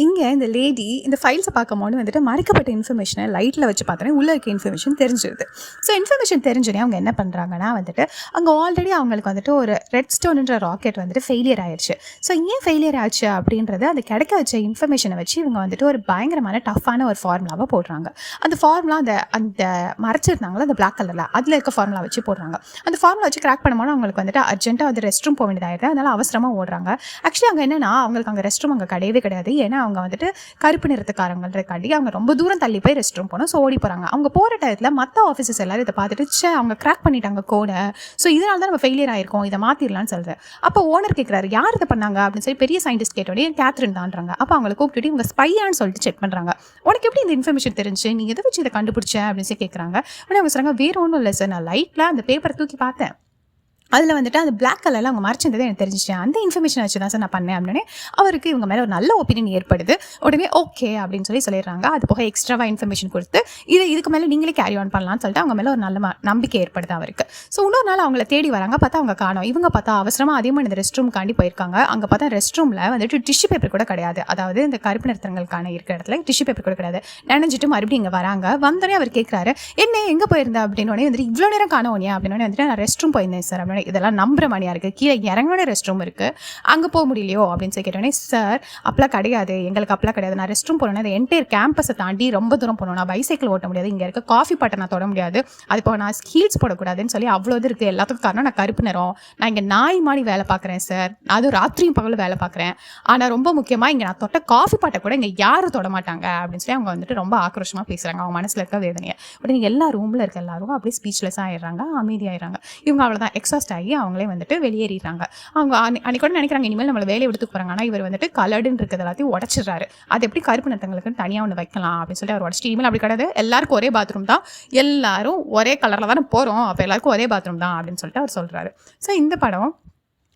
இங்கே இந்த லேடி இந்த ஃபைல்ஸை பார்க்கும்போது வந்துட்டு மறைக்கப்பட்ட இன்ஃபர்மேஷனை லைட்டில் வச்சு பார்த்தோன்னே உள்ளே இருக்க இன்ஃபர்மேஷன் தெரிஞ்சிருது. ஸோ இன்ஃபர்மேஷன் தெரிஞ்சோடனே அவங்க என்ன பண்ணுறாங்கன்னா வந்துட்டு அங்கே ஆல்ரெடி அவங்களுக்கு வந்துட்டு ஒரு ரெட் ஸ்டோன்ன்ற ராக்கெட் வந்துட்டு ஃபெயிலியர் ஆயிடுச்சு. ஸோ ஏன் ஃபெயிலியர் ஆச்சு அப்படின்றது அது கிடைக்க வச்ச இன்ஃபர்மேஷனை வச்சு இவங்க வந்துட்டு ஒரு பயங்கரமான டஃப்பான ஒரு ஃபார்முலாவை போடுறாங்க. அந்த ஃபார்முலா அந்த மறைச்சிருந்தாங்களோ அந்த பிளாக் கலரில் அதில் இருக்க ஃபார்முலா வச்சு போடுறாங்க. அந்த ஃபார்முலா வச்சு கிராக் பண்ணும்போது அவங்களுக்கு வந்துட்டு அர்ஜென்ட்டாக வந்து ரெஸ்ட் ரூம் போக வேண்டியதாகிடுது. அதனால் அவசரமாக ஓடுறாங்க. ஆக்சுவலி அங்கே என்னன்னா அவங்களுக்கு அங்கே ரெஸ்ட் ரூம் அங்கே கிடையவே கிடையாது. ஏன்னா அவங்க வந்துட்டு கருப்பு நிறத்துக்காரங்கன்றக்காண்டி அவங்க ரொம்ப தூரம் தள்ளி போய் ரெஸ்ட் ரூம் போனோம். ஸோ ஓடி போகிறாங்க. அவங்க போகிற டயத்தில் மற்ற ஆஃபீஸர்ஸ் எல்லாரும் இதை பார்த்துட்டு அவங்க கிராக் பண்ணிட்டாங்க கோடை. ஸோ இதனால தான் நம்ம ஃபெயிலியர் ஆயிருக்கோம், இதை மாற்றிடலான்னு சொல்கிறேன். அப்போ ஓனர் கேட்குறாரு யார் இதை பண்ணாங்க அப்படின்னு சொல்லி பெரிய சயின்டிஸ்ட் கேட்டோடனே கேத்ரின் தான்றாங்க. அப்போ அவங்களை கூப்பிட்டு இவங்க ஸ்பையான்னு சொல்லிட்டு செக் பண்ணுறாங்க. உனக்கு எப்படி இந்த இன்ஃபர்மேஷன் தெரிஞ்சு, நீ எதை வச்சு இதை கண்டுபிடிச்ச அப்படின்னு சொல்லி கேட்குறாங்க. ஆனால் அவங்க சொல்கிறாங்க வேறு ஒன்றும் இல்லை சார், நான் லைட்டில் அந்த பேப்பரை தூக்கி பார்த்தேன், அதில் வந்துட்டு அந்த பிளாக் கலரில் அவங்க மறைச்சிருந்தது எனக்கு தெரிஞ்சிச்சு, அந்த இன்ஃபர்மேஷன் வச்சு தான் சார் நான் பண்ணேன் அப்படின்னு அவருக்கு இவங்க மேலே ஒரு நல்ல ஒப்பீனியன் ஏற்படுது. உடனே ஓகே அப்படின்னு சொல்லிடுறாங்க. அது போக எக்ஸ்ட்ராவாக இன்ஃபர்மேஷன் கொடுத்து இதுக்கு மேலே நீங்களே கேரி ஆன் பண்ணலாம்னு சொல்லிட்டு அவங்க மேலே ஒரு நல்ல நம்பிக்கை ஏற்படுது அவருக்கு. ஸோ இன்னொரு நாள் அவங்கள தேடி வராங்க. பார்த்தா அவங்க காணோம். இவங்க பார்த்தா அவசரமாக அதே மாதிரி இந்த ரெஸ்ட் ரூம்காண்டி போயிருக்காங்க. அங்கே பார்த்தா ரெஸ்ட் ரூமில் வந்துட்டு டிஷ்யூ பேப்பர் கூட கிடையாது. அதாவது இந்த கருப்பு நிறுத்தங்களுக்கான இருக்கிற இடத்துல டிஷ்யூ பேப்பர் கூட கிடையாது. நினைஞ்சிட்டு மறுபடியும் இங்கே வராங்க. வந்தோடனே அவர் கேட்குறாரு என்ன எங்கே போயிருந்தா அப்படின்னு. வந்துட்டு இவ்வளோ நேரம் காணோனியா அப்படின்னு வந்துட்டு நான் ரெஸ்ட் ரூம் போயிருந்தேன் சார் அப்படின்னு. இதெல்லாம் நம்புற மாதிரியா இருக்குது, கீழே இறங்கினோட ரெஸ்ட் ரூம் இருக்குது, அங்கே போக முடியலையோ அப்படின்னு சொல்லி கேட்டோடனே சார் அப்பெல்லாம் கிடையாது, எங்களுக்கு அப்பெல்லாம் கிடையாது, நான் ரெஸ்ட் ரூம் போனேன், அந்த என்டையர் கேம்பஸை தாண்டி ரொம்ப தூரம் போகணும், நான் பைசைக்கிள் ஓட்ட முடியாது, இங்கே இருக்க காஃபி பாட்டை நான் தொட முடியாது, அது போக நான் ஹீல்ஸ் போடக்கூடாதுன்னு சொல்லி அவ்வளோ இது இருக்குது. எல்லாத்துக்கும் காரணம் நான் கருப்பு நிறம், நான் இங்கே நாய் மாடி வேலை பார்க்குறேன் சார், அதுவும் ராத்திரியும் பகலும் வேலை பார்க்குறேன், ஆனால் ரொம்ப முக்கியமாக இங்கே நான் தொட்ட காஃபி பாட்டை கூட இங்கே யாரும் தொட மாட்டாங்க அப்படின்னு சொல்லி அவங்க வந்துட்டு ரொம்ப ஆக்ரோஷமாக பேசுகிறாங்க. அவங்க மனசில் இருக்க வேதனையை உடனே எல்லா ரூமில் இருக்க எல்லாரும் அப்படியே ஸ்பீச்லெஸ் ஆகிடுறாங்க, அமைதியாகிடுறாங்க. இவங்க அவ்வளோதான் எக்ஸாஸ்ட் ஆகி அவங்களே வந்துட்டு வெளியேறாங்க. அவங்க அன்னைக்கு கூட நினைக்கிறாங்க இனிமேல் நம்மளை வேலையை எடுத்து போகிறாங்க. ஆனால் இவர் வந்துட்டு கலர்டுன்னு இருக்கிறது எல்லாத்தையும் உடச்சிடுறாரு. அது எப்படி கருப்பு நிறத்தங்களுக்கு தனியாக ஒன்று வைக்கலாம் அப்படின்னு சொல்லிட்டு அவர் உடச்சிட்டு இனிமேல் அப்படி கிடையாது, எல்லாருக்கும் ஒரே பாத்ரூம் தான், எல்லாரும் ஒரே கலரில் தானே போகிறோம், அப்போ எல்லாருக்கும் ஒரே பாத்ரூம் தான் அப்படின்னு சொல்லிட்டு அவர் சொல்கிறாரு. ஸோ இந்த படம்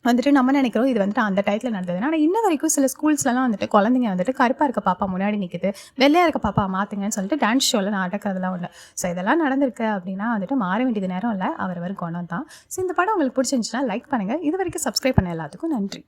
வந்துட்டு நம்ம நினைக்கிறோம் இது வந்துட்டு அந்த டயத்தில் நடந்ததுன்னா, ஆனால் இன்ன வரைக்கும் சில ஸ்கூல்ஸ்லாம் வந்துட்டு குழந்தைங்க வந்துட்டு கருப்பாக இருக்க பாப்பா முன்னாடி நிற்குது, வெள்ளையாக இருக்க பாப்பா மாற்றுங்கன்னு சொல்லிட்டு டான்ஸ் ஷோவில் நடக்கிறதுலாம் உண்டு. ஸோ இதெல்லாம் நடந்திருக்கு அப்படின்னா வந்துட்டு மாற வேண்டியது நேரம் இல்லை, அவர் குணம் தான். ஸோ இந்த படம் உங்களுக்கு பிடிச்சிருந்துச்சுன்னா லைக் பண்ணுங்கள். இது வரைக்கும் சப்ஸ்கிரைப் பண்ண எல்லாத்துக்கும் நன்றி.